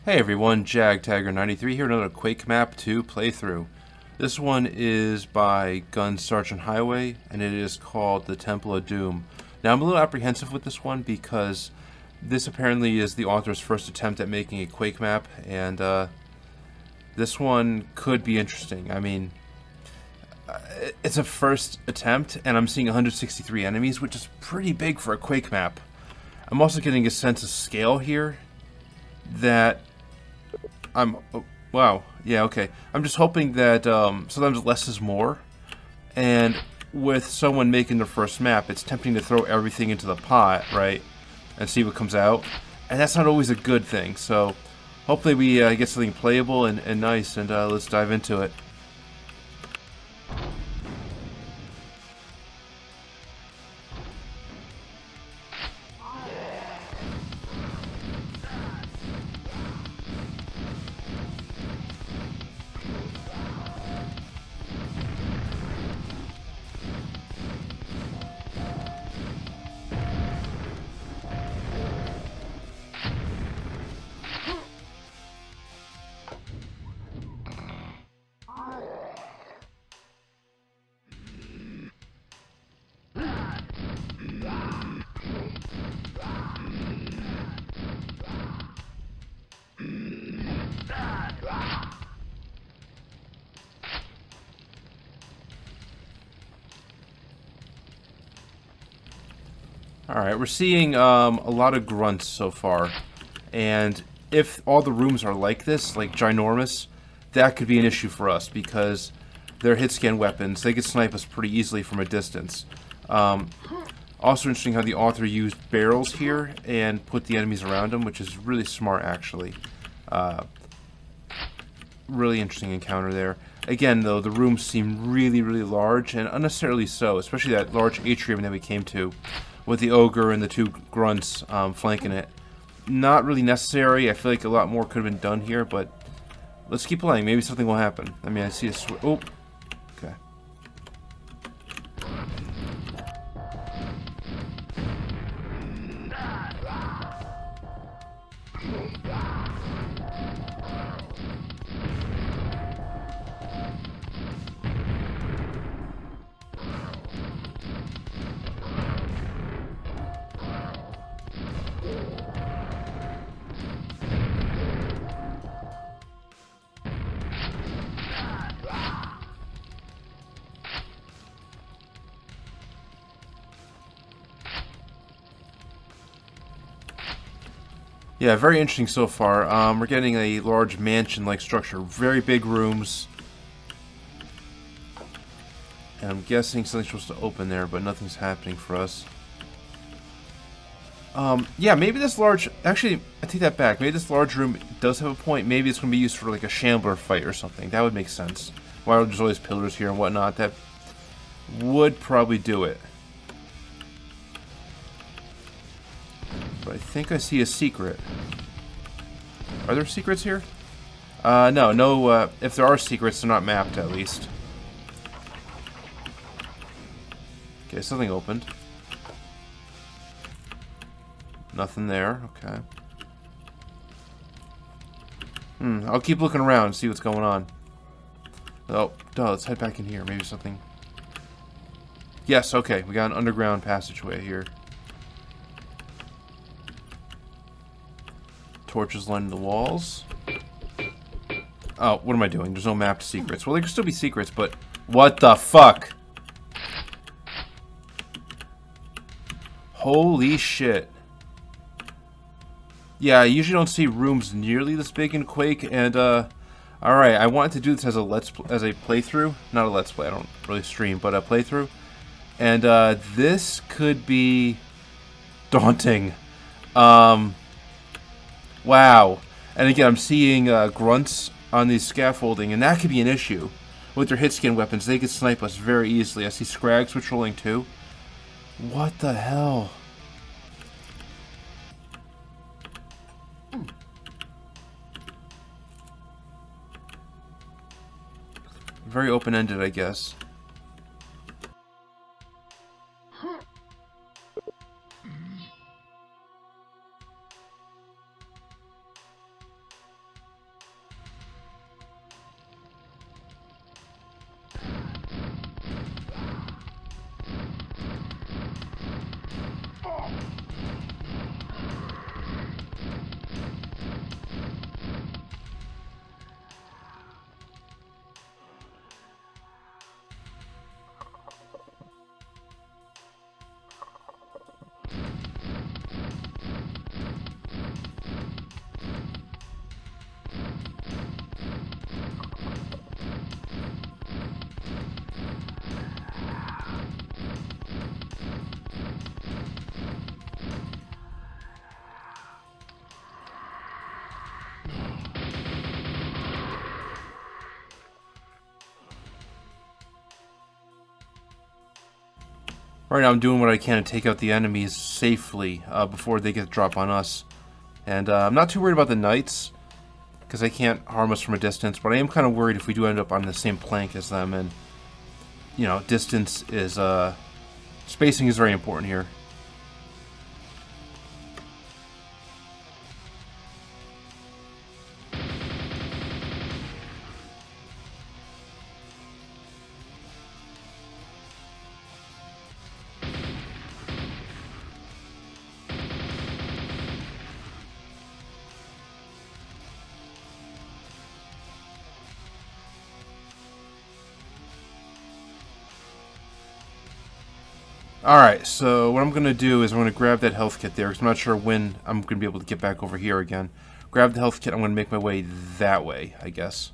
Hey everyone, JagTagger93 here, another Quake map 2 playthrough. This one is by GunSgtHighway, and it is called the Temple of Doom. Now I'm a little apprehensive with this one because this apparently is the author's first attempt at making a Quake map, and this one could be interesting. I mean, it's a first attempt, and I'm seeing 163 enemies, which is pretty big for a Quake map. I'm also getting a sense of scale here that wow, yeah, okay. I'm just hoping that sometimes less is more, and with someone making their first map, it's tempting to throw everything into the pot, right, and see what comes out, and that's not always a good thing. So hopefully we get something playable and nice, and let's dive into it. Alright, we're seeing a lot of grunts so far, and if all the rooms are like this, like ginormous, that could be an issue for us because they're hit-scan weapons. They could snipe us pretty easily from a distance. Also interesting how the author used barrels here and put the enemies around them, which is really smart, actually. Really interesting encounter there. Again, though, the rooms seem really, really large, and unnecessarily so, especially that large atrium that we came to, with the ogre and the two grunts flanking it. Not really necessary. I feel like a lot more could have been done here, but let's keep playing. Maybe something will happen. I mean, I see a oh, okay. Yeah, very interesting so far. We're getting a large mansion-like structure, very big rooms. And I'm guessing something's supposed to open there, but nothing's happening for us. Yeah, maybe this large... Actually, I take that back. Maybe this large room does have a point. Maybe it's going to be used for like a shambler fight or something. That would make sense. Why there's always pillars here and whatnot. That would probably do it. But I think I see a secret. Are there secrets here? No, if there are secrets, they're not mapped, at least. Okay, something opened. Nothing there, okay. I'll keep looking around and see what's going on. Oh, duh, let's head back in here. Maybe something... Yes, okay, we got an underground passageway here. Torches lining the walls. Oh, what am I doing? There's no mapped secrets. Well, there could still be secrets, but... What the fuck? Holy shit. Yeah, I usually don't see rooms nearly this big in Quake, and, alright, I wanted to do this as a playthrough. Not a let's play, I don't really stream, but a playthrough. And, this could be... daunting. Wow. And again, I'm seeing grunts on these scaffolding, and that could be an issue. With their hit-scan weapons, they could snipe us very easily. I see Scrags patrolling too. What the hell? Very open-ended, I guess. Right now I'm doing what I can to take out the enemies safely before they get the drop on us. And I'm not too worried about the knights, because they can't harm us from a distance, but I am kind of worried if we do end up on the same plank as them, and, you know, distance is, spacing is very important here. Alright, so what I'm going to do is I'm going to grab that health kit there, because I'm not sure when I'm going to be able to get back over here again. Grab the health kit, I'm going to make my way that way, I guess.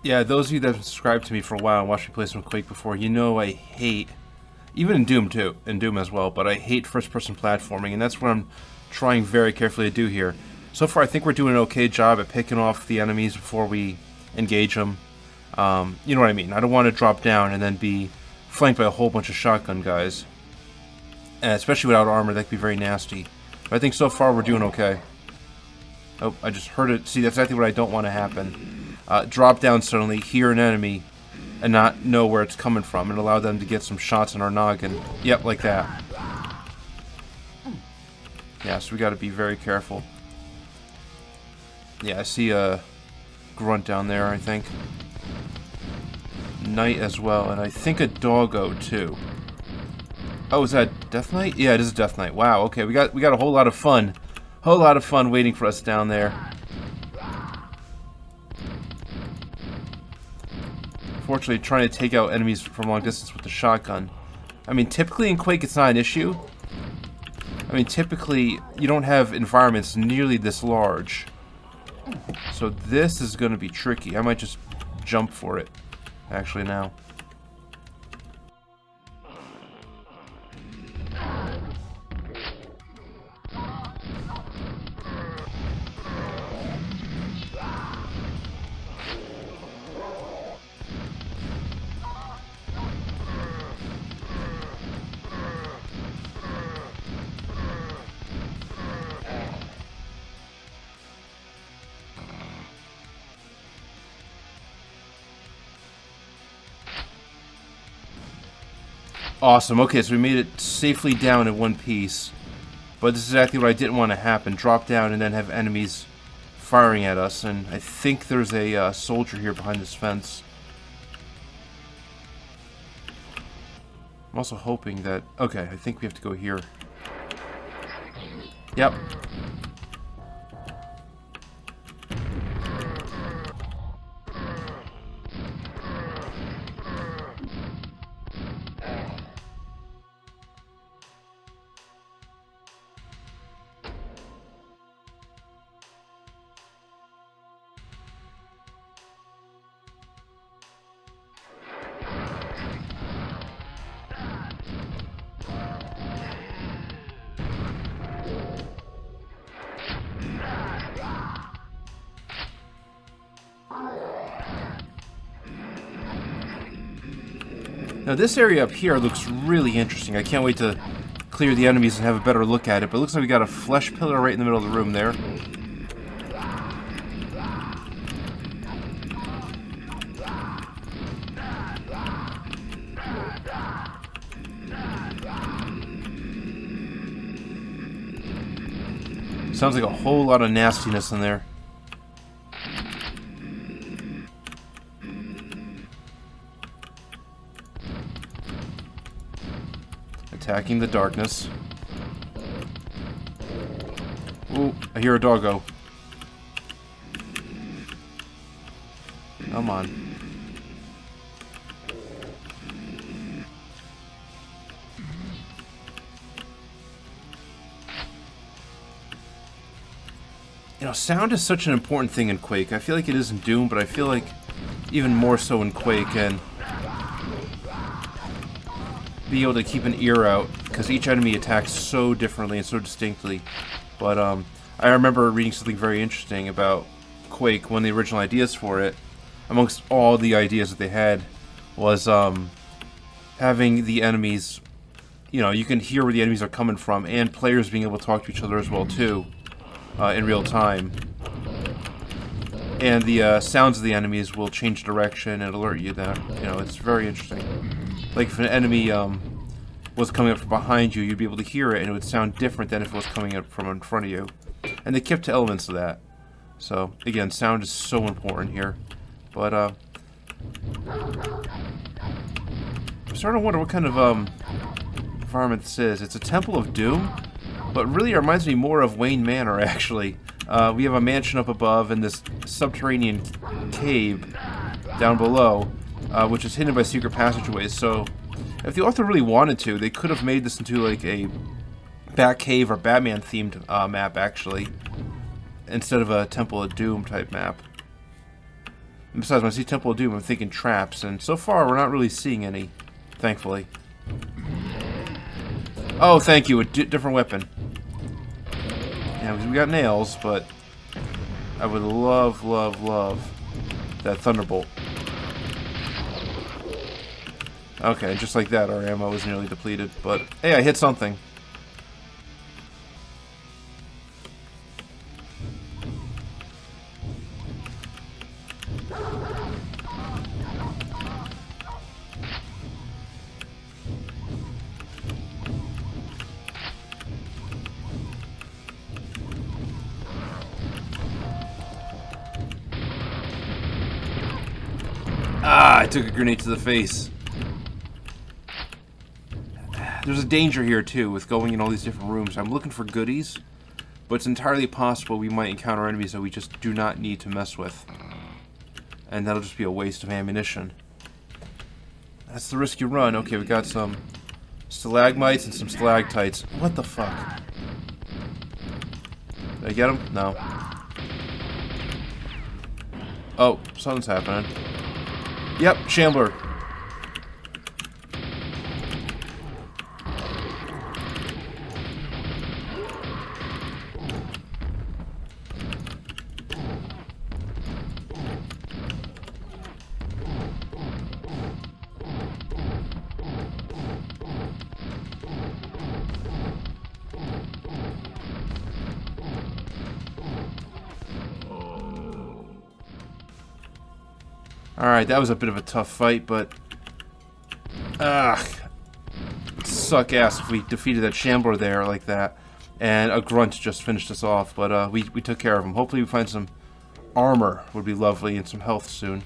Yeah, those of you that have subscribed to me for a while and watched me play some Quake before, you know I hate, even in Doom too, in Doom as well, but I hate first-person platforming, and that's what I'm trying very carefully to do here. So far, I think we're doing an okay job at picking off the enemies before we engage them. You know what I mean? I don't want to drop down and then be flanked by a whole bunch of shotgun guys. And especially without armor, that could be very nasty. But I think so far we're doing okay. Oh, I just heard it. See, that's exactly what I don't want to happen. Drop down suddenly, hear an enemy, and not know where it's coming from, and allow them to get some shots on our noggin. Yep, like that. Yeah, so we gotta be very careful. Yeah, I see a grunt down there, I think. Knight as well, and I think a doggo too. Oh, is that Death Knight? Yeah, it is a Death Knight. Wow, okay, we got a whole lot of fun Whole lot of fun waiting for us down there. Fortunately, trying to take out enemies from long distance with the shotgun. I mean, typically in Quake, it's not an issue. I mean, typically, you don't have environments nearly this large. So this is going to be tricky. I might just jump for it, actually, now. Awesome. Okay, so we made it safely down in one piece. But this is exactly what I didn't want to happen. Drop down and then have enemies firing at us. And I think there's a soldier here behind this fence. I'm also hoping that... Okay, I think we have to go here. Yep. Now this area up here looks really interesting. I can't wait to clear the enemies and have a better look at it, but it looks like we got a flesh pillar right in the middle of the room there. Sounds like a whole lot of nastiness in there. Attacking the darkness. Ooh, I hear a doggo. Come on. You know, sound is such an important thing in Quake. I feel like it is in Doom, but I feel like even more so in Quake, and be able to keep an ear out, because each enemy attacks so differently and so distinctly. But I remember reading something very interesting about Quake. One of the original ideas for it, amongst all the ideas that they had, was having the enemies, you know, you can hear where the enemies are coming from, and players being able to talk to each other as well too, in real time. And the sounds of the enemies will change direction and alert you that, you know, it's very interesting. Like if an enemy was coming up from behind you, you'd be able to hear it, and it would sound different than if it was coming up from in front of you. And they kept elements of that. So again, sound is so important here. But I'm starting to wonder what kind of environment this is. It's a Temple of Doom, but really it reminds me more of Wayne Manor, actually. We have a mansion up above and this subterranean cave down below, which is hidden by secret passageways. So if the author really wanted to, they could have made this into like a Batcave or Batman themed map, actually, instead of a Temple of Doom type map. And besides, when I see Temple of Doom, I'm thinking traps, and so far we're not really seeing any, thankfully. Oh, thank you, a different weapon. Yeah, we got nails, but I would love, love, love that Thunderbolt. Okay, just like that, our ammo was nearly depleted, but hey, I hit something. Ah, I took a grenade to the face. There's a danger here, too, with going in all these different rooms. I'm looking for goodies, but it's entirely possible we might encounter enemies that we just do not need to mess with. And that'll just be a waste of ammunition. That's the risk you run. Okay, we got some stalagmites and some stalactites. What the fuck? Did I get him? No. Oh, something's happening. Yep, Shambler. Alright, that was a bit of a tough fight, but... suck ass if we defeated that Shambler there like that. And a grunt just finished us off, but we took care of him. Hopefully we find some armor, would be lovely, and some health soon.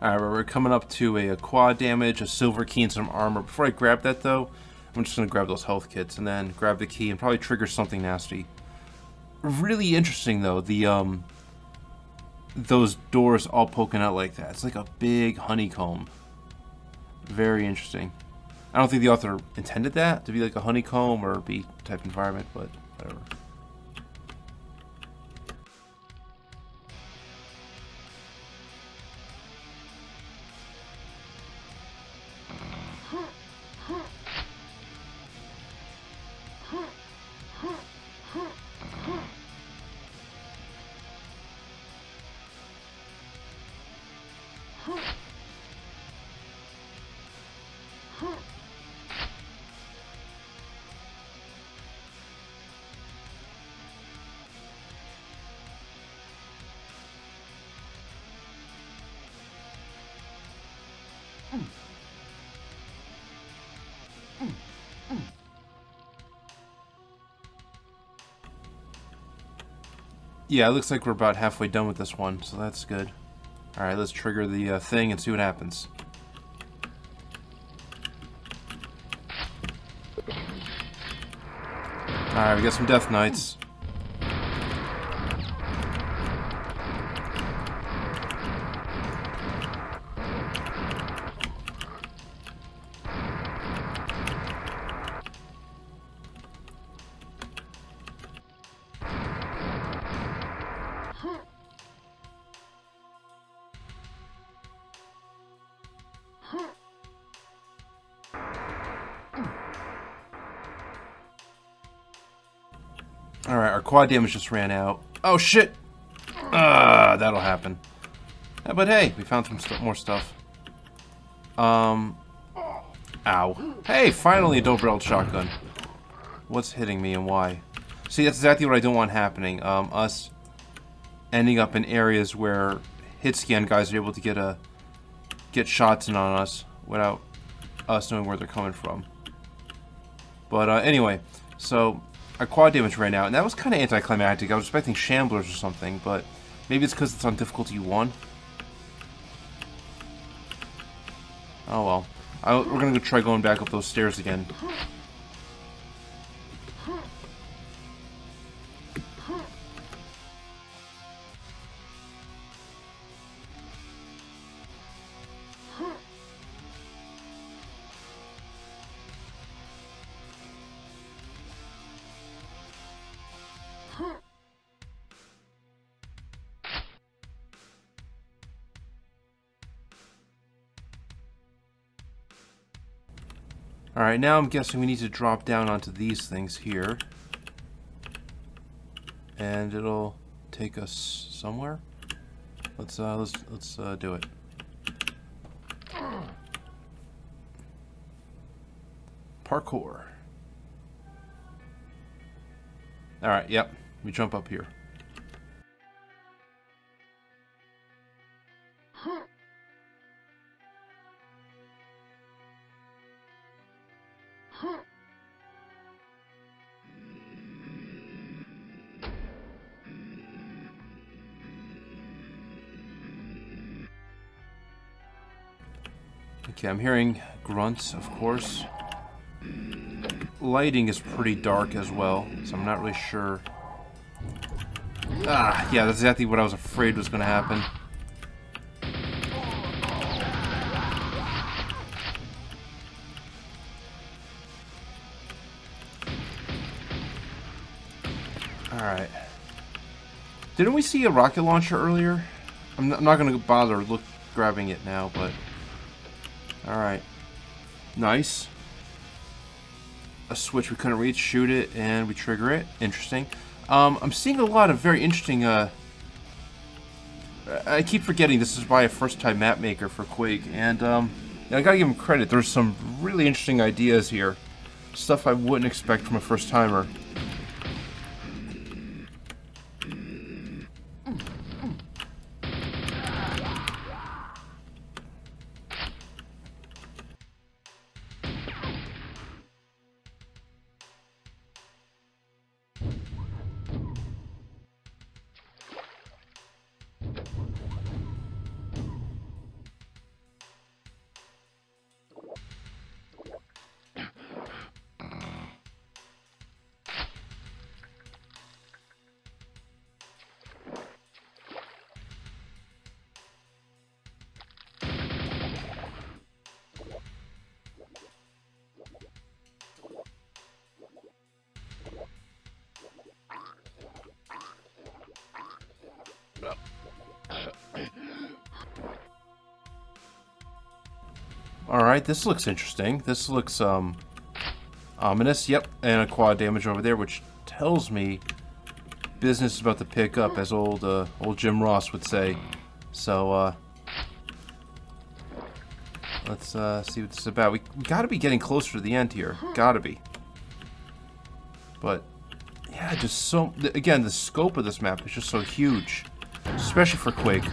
Alright, we're coming up to a quad damage, a silver key, and some armor. Before I grab that, though, I'm just going to grab those health kits and then grab the key and probably trigger something nasty. Really interesting, though, the those doors all poking out like that. It's like a big honeycomb. Very interesting. I don't think the author intended that to be like a honeycomb or bee type environment, but whatever. Yeah, it looks like we're about halfway done with this one, so that's good. Alright, let's trigger the thing and see what happens. Alright, we got some Death Knights. Alright, our quad damage just ran out. Oh shit! That'll happen. Yeah, but hey, we found some more stuff. Ow. Hey, finally a double-barreled shotgun. What's hitting me and why? See, that's exactly what I don't want happening. Us ending up in areas where hit scan guys are able to get shots in on us without us knowing where they're coming from. But anyway, so our quad damage ran out, and that was kind of anticlimactic. I was expecting Shamblers or something, but maybe it's because it's on difficulty 1. Oh well. We're gonna go try going back up those stairs again. Alright, now I'm guessing we need to drop down onto these things here. And it'll take us somewhere. Let's do it. Parkour. Alright, yep. We jump up here. Okay, I'm hearing grunts, of course. Lighting is pretty dark as well, so I'm not really sure. Ah, yeah, that's exactly what I was afraid was going to happen. Alright. Didn't we see a rocket launcher earlier? I'm not going to bother grabbing it now, but... Alright. Nice. A switch we couldn't reach, shoot it, and we trigger it. Interesting. I'm seeing a lot of very interesting, I keep forgetting this is by a first-time map maker for Quake, and, I gotta give him credit. There's some really interesting ideas here. Stuff I wouldn't expect from a first-timer. Alright, this looks interesting. This looks, ominous. Yep, and a quad damage over there, which tells me business is about to pick up, as old Jim Ross would say. So, let's, see what this is about. We gotta be getting closer to the end here. Gotta be. But, yeah, just so... Again, the scope of this map is just so huge. Especially for Quake.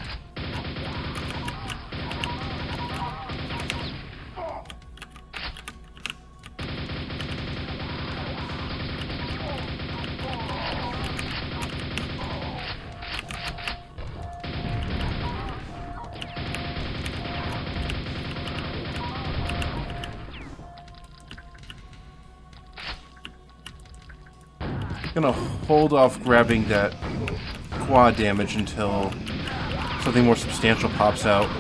Gonna hold off grabbing that quad damage until something more substantial pops out.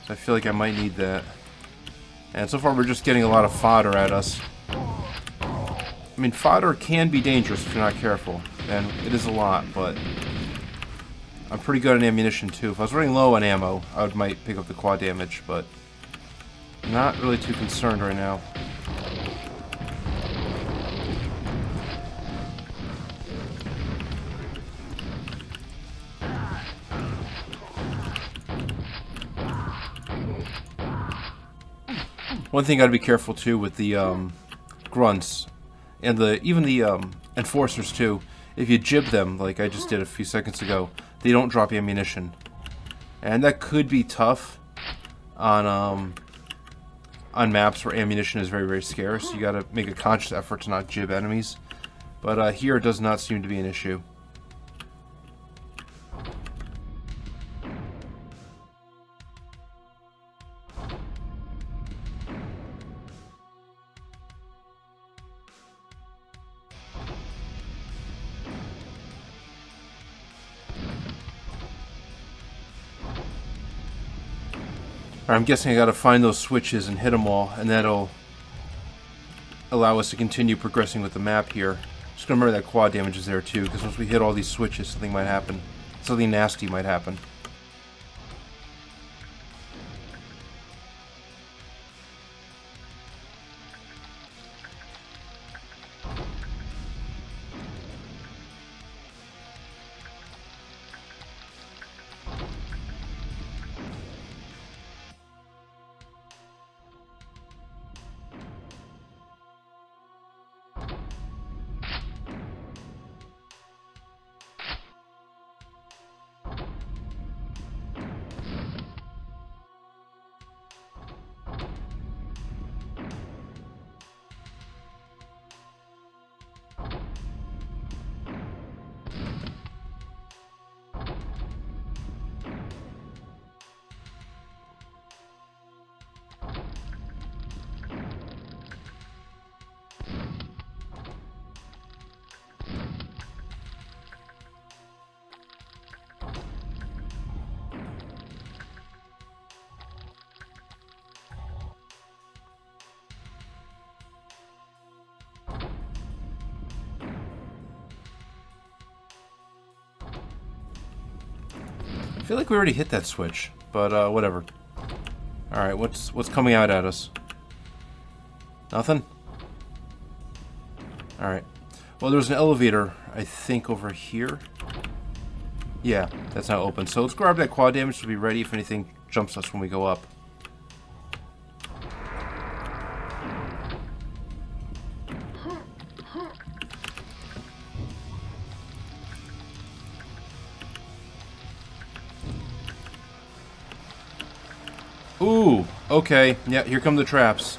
So I feel like I might need that. And so far we're just getting a lot of fodder at us. I mean, fodder can be dangerous if you're not careful, and it is a lot, but I'm pretty good on ammunition too. If I was running low on ammo, I might pick up the quad damage, but not really too concerned right now. One thing I'd be careful too with the grunts and even the enforcers too. If you jib them, like I just did a few seconds ago, they don't drop ammunition, and that could be tough on maps where ammunition is very, very scarce. You gotta make a conscious effort to not jib enemies. But here it does not seem to be an issue. I'm guessing I gotta find those switches and hit them all, and that'll allow us to continue progressing with the map here. Just gonna remember that quad damage is there too, because once we hit all these switches, something might happen. Something nasty might happen. feel like we already hit that switch, but whatever. Alright, what's coming out at us? Nothing? Alright. Well, there's an elevator, I think, over here. Yeah, that's not open. So let's grab that quad damage to be ready if anything jumps us when we go up. Ooh, okay. Yeah, here come the traps.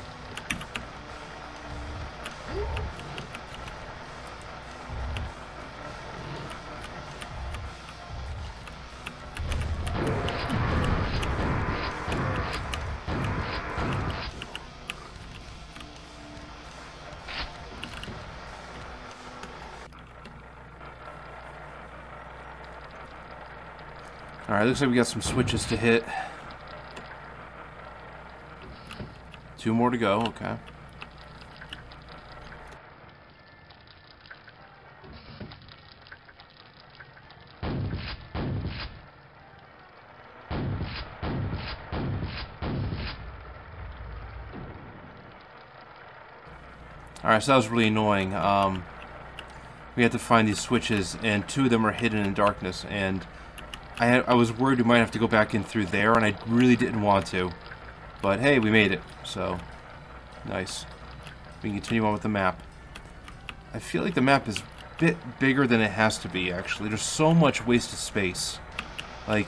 Alright, looks like we got some switches to hit. 2 more to go, okay. Alright, so that was really annoying. We had to find these switches, and 2 of them are hidden in darkness, and I was worried we might have to go back in through there, and I really didn't want to. But hey, we made it, so nice. We can continue on with the map. I feel like the map is a bit bigger than it has to be, actually. There's so much wasted space. Like,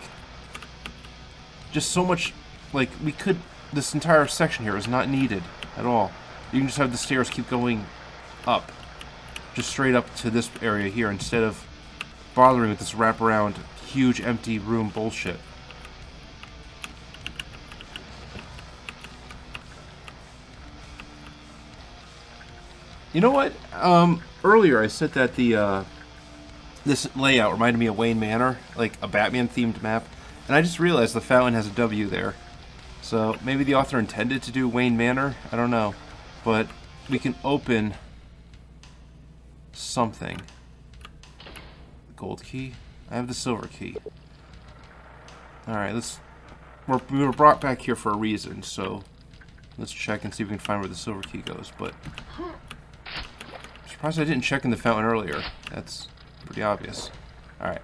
just so much, like, this entire section here is not needed at all. You can just have the stairs keep going up. Just straight up to this area here, instead of bothering with this wraparound, huge, empty room bullshit. You know what? Earlier I said that this layout reminded me of Wayne Manor, like a Batman-themed map, and I just realized the fountain has a W there. So maybe the author intended to do Wayne Manor? I don't know. But we can open something. Gold key? I have the silver key. Alright, we were brought back here for a reason, so let's check and see if we can find where the silver key goes, but I'm surprised I didn't check in the fountain earlier. That's pretty obvious. Alright.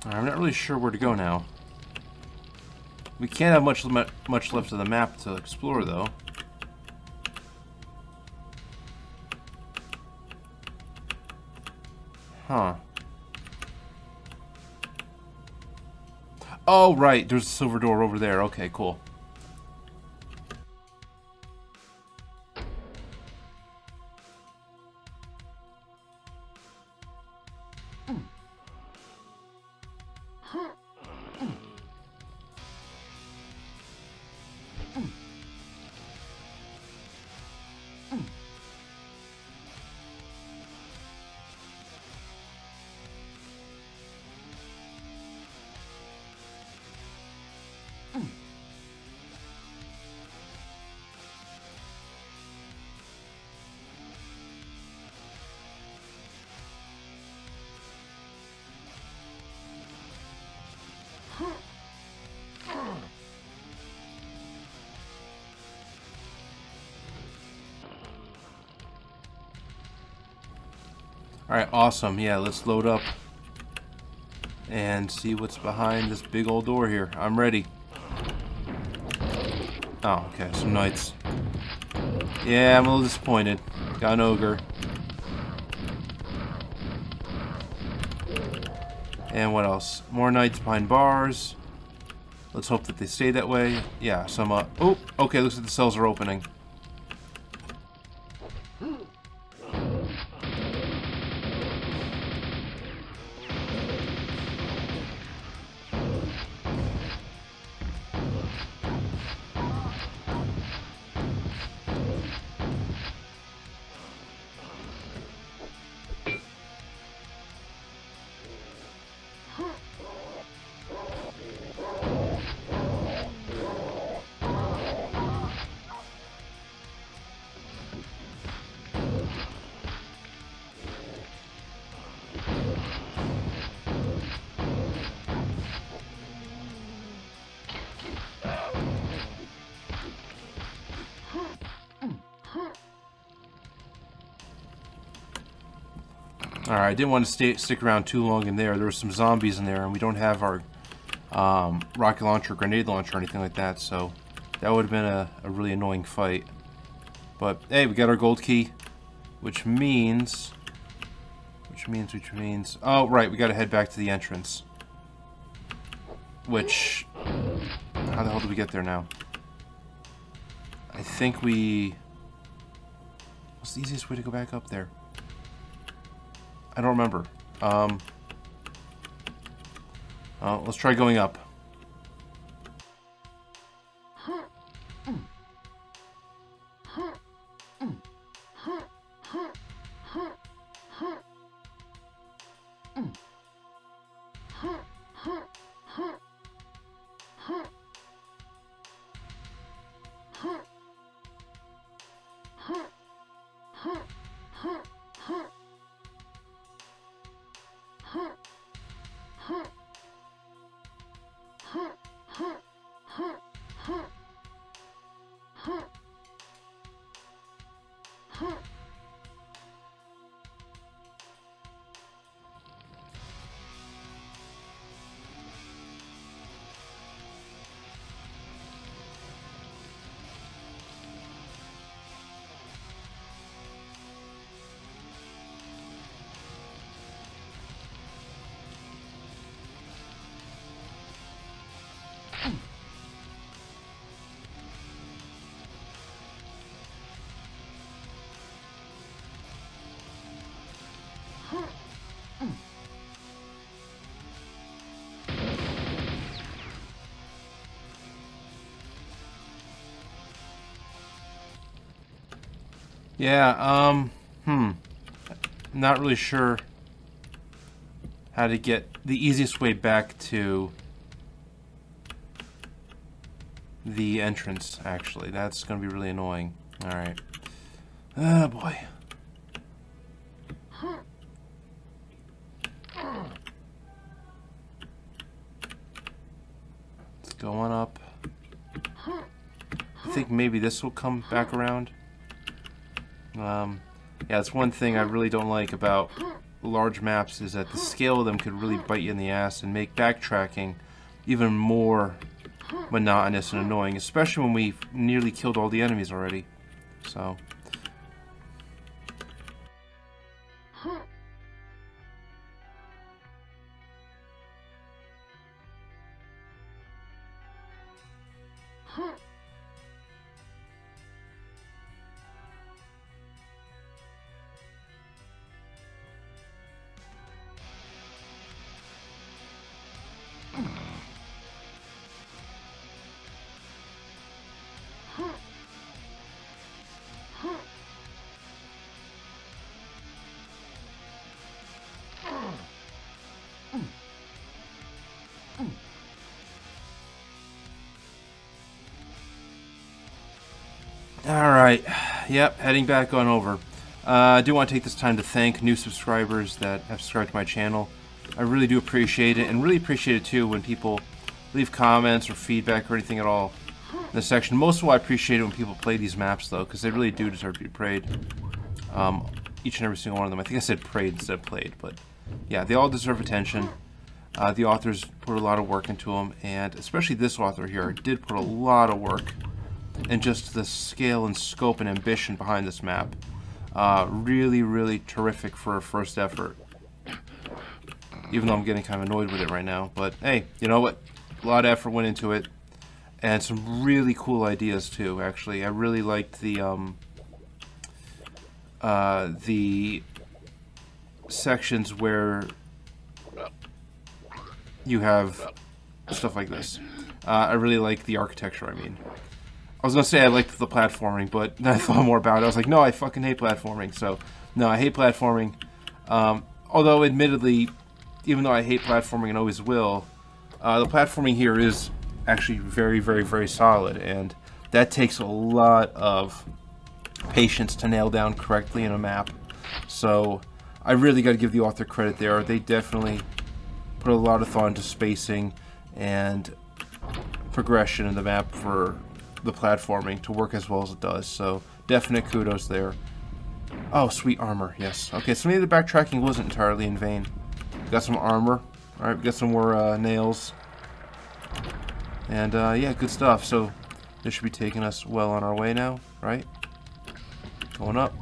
I'm not really sure where to go now. We can't have much left of the map to explore, though. Huh. Oh, right. There's a silver door over there. Okay, cool. Alright, awesome. Yeah, let's load up and see what's behind this big old door here. I'm ready. Oh, okay, some knights. Yeah, I'm a little disappointed. Got an ogre. And what else? More knights behind bars. Let's hope that they stay that way. Yeah, some, oh, okay, looks like the cells are opening. Alright, I didn't want to stick around too long in there. There were some zombies in there, and we don't have our rocket launcher, grenade launcher, or anything like that, so that would have been a really annoying fight. But, hey, we got our gold key, which means... Oh, right, we gotta head back to the entrance. Which... How the hell did we get there now? I think we... What's the easiest way to go back up there? I don't remember. Let's try going up. Yeah, not really sure how to get the easiest way back to the entrance, actually. That's going to be really annoying. Alright. Oh, boy. Let's go on up. I think maybe this will come back around. Yeah, that's one thing I really don't like about large maps, is that the scale of them could really bite you in the ass and make backtracking even more monotonous and annoying, especially when we've nearly killed all the enemies already. So... Alright, yep, heading back on over. I do want to take this time to thank new subscribers that have subscribed to my channel. I really do appreciate it, and really appreciate it too when people leave comments or feedback or anything at all in the section. Most of all, I appreciate it when people play these maps though, because they really do deserve to be played. Each and every single one of them. I think I said prayed instead of played, but yeah, they all deserve attention. The authors put a lot of work into them, and especially this author here did put a lot of work and just the scale and scope and ambition behind this map. Really, really terrific for a first effort. Even though I'm getting kind of annoyed with it right now. But hey, you know what? A lot of effort went into it. And some really cool ideas too, actually. I really liked the sections where you have stuff like this. I really like the architecture, I mean. I was going to say I liked the platforming, but then I thought more about it. I was like, no, I fucking hate platforming. So, no, I hate platforming. Although, admittedly, even though I hate platforming and always will, the platforming here is actually very, very, very solid. And that takes a lot of patience to nail down correctly in a map. So, I really got to give the author credit there. They definitely put a lot of thought into spacing and progression in the map for the platforming to work as well as it does. So definite kudos there. Oh, sweet armor, yes. Okay, so maybe the backtracking wasn't entirely in vain. Got some armor. Alright, we got some more nails. And yeah, good stuff. So this should be taking us well on our way now, right? Going up.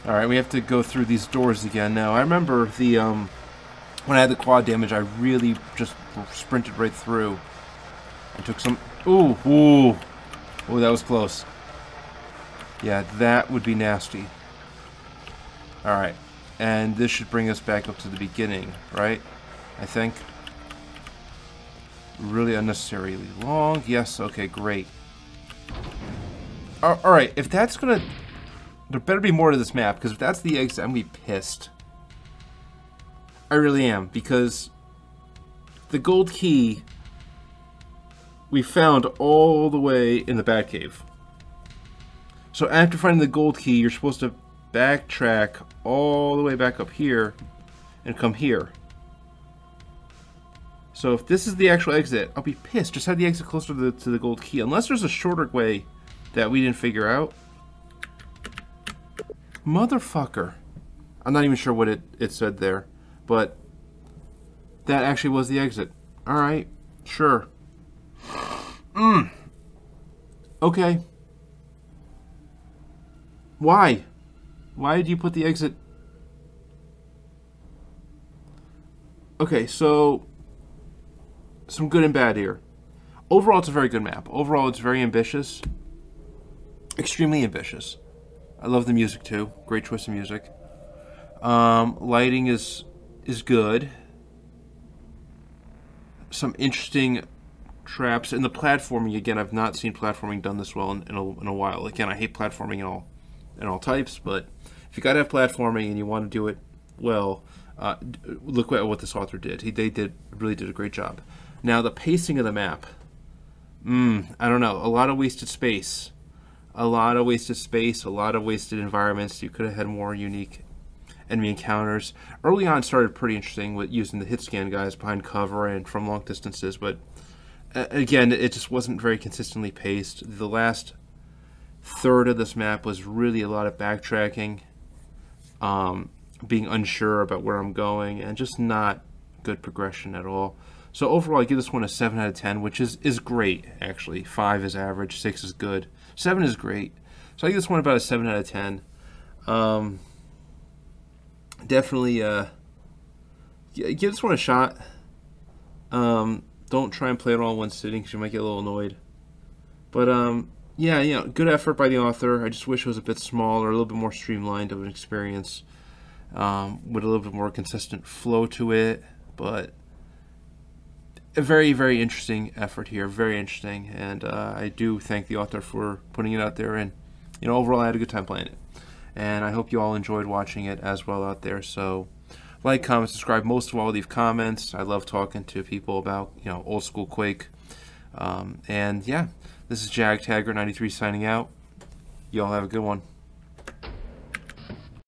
Alright, we have to go through these doors again now. I remember the, when I had the quad damage, I really just sprinted right through and took some... Ooh, ooh. Ooh, that was close. Yeah, that would be nasty. Alright, and this should bring us back up to the beginning, right? I think. Really unnecessarily long. Yes, okay, great. Alright, if that's gonna... There better be more to this map, because if that's the exit, I'm going to be pissed. I really am, because the gold key we found all the way in the Batcave. So after finding the gold key, you're supposed to backtrack all the way back up here and come here. So if this is the actual exit, I'll be pissed. Just have the exit closer to the gold key, unless there's a shorter way that we didn't figure out. Motherfucker. I'm not even sure what it said there, but that actually was the exit. Alright, sure. Okay. Why? Why did you put the exit? Okay, so some good and bad here. Overall, it's a very good map. Overall, it's very ambitious. Extremely ambitious. I love the music too. Great choice of music. Lighting is good. Some interesting traps. And the platforming, again, I've not seen platforming done this well in a while. Again, I hate platforming in all types, but if you gotta have platforming and you want to do it well, look at what this author did. They really did a great job. Now, the pacing of the map. I don't know. A lot of wasted space. A lot of wasted space, a lot of wasted environments. You could have had more unique enemy encounters. Early on, it started pretty interesting with using the hit scan guys behind cover and from long distances, but again, it just wasn't very consistently paced. The last third of this map was really a lot of backtracking, being unsure about where I'm going, and just not good progression at all. So overall, I give this one a 7 out of 10, which is great, actually. 5 is average, 6 is good. 7 is great. So I give this one about a 7 out of 10. Definitely give this one a shot. Don't try and play it all in one sitting because you might get a little annoyed. But yeah, you know, good effort by the author. I just wish it was a bit smaller, a little bit more streamlined of an experience, with a little bit more consistent flow to it. But a very, very interesting effort here, very interesting, and I do thank the author for putting it out there, and you know, overall I had a good time playing it, and I hope you all enjoyed watching it as well out there. So like, comment, subscribe, most of all leave comments. I love talking to people about, you know, old school Quake, and yeah, this is GunSgtHighway 93 signing out. You all have a good one.